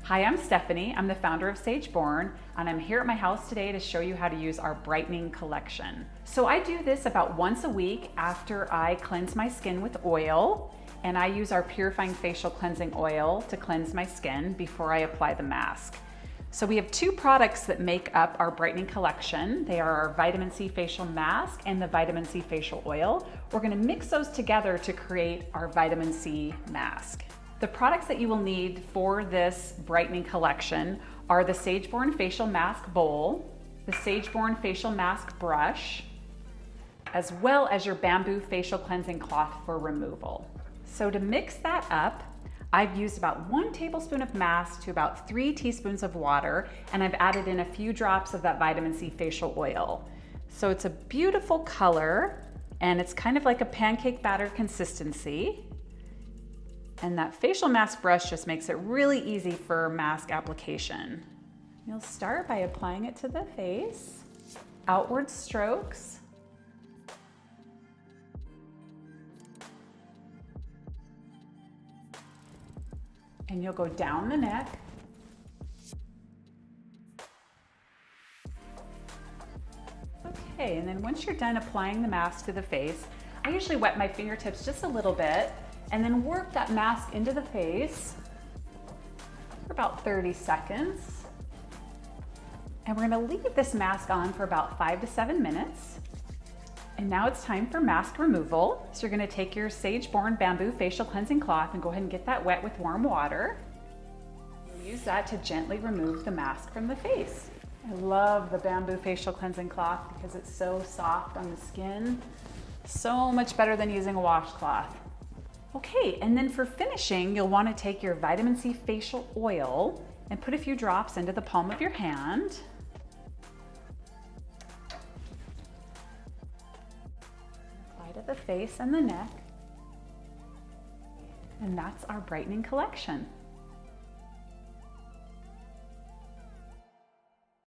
Hi, I'm Stephanie. I'm the founder of Sageborn, and I'm here at my house today to show you how to use our Brightening collection. So I do this about once a week after I cleanse my skin with oil, and I use our purifying facial cleansing oil to cleanse my skin before I apply the mask. So we have two products that make up our Brightening collection. They are our vitamin C facial mask and the vitamin C facial oil. We're gonna mix those together to create our vitamin C mask. The products that you will need for this Brightening collection are the Sageborn Facial Masque Bowl, the Sageborn Facial Mask Brush, as well as your bamboo facial cleansing cloth for removal. So to mix that up, I've used about 1 tablespoon of mask to about 3 teaspoons of water, and I've added in a few drops of that vitamin C facial oil. So it's a beautiful color, and it's kind of like a pancake batter consistency. And that facial mask brush just makes it really easy for mask application. You'll start by applying it to the face, outward strokes. And you'll go down the neck. Okay, and then once you're done applying the mask to the face, I usually wet my fingertips just a little bit and then work that mask into the face for about 30 seconds. And we're gonna leave this mask on for about 5 to 7 minutes. And now it's time for mask removal. So you're gonna take your Sageborn bamboo facial cleansing cloth and go ahead and get that wet with warm water. You'll use that to gently remove the mask from the face. I love the bamboo facial cleansing cloth because it's so soft on the skin. So much better than using a washcloth. Okay, and then for finishing, you'll wanna take your vitamin C facial oil and put a few drops into the palm of your hand. To the face and the neck. And that's our Brightening collection.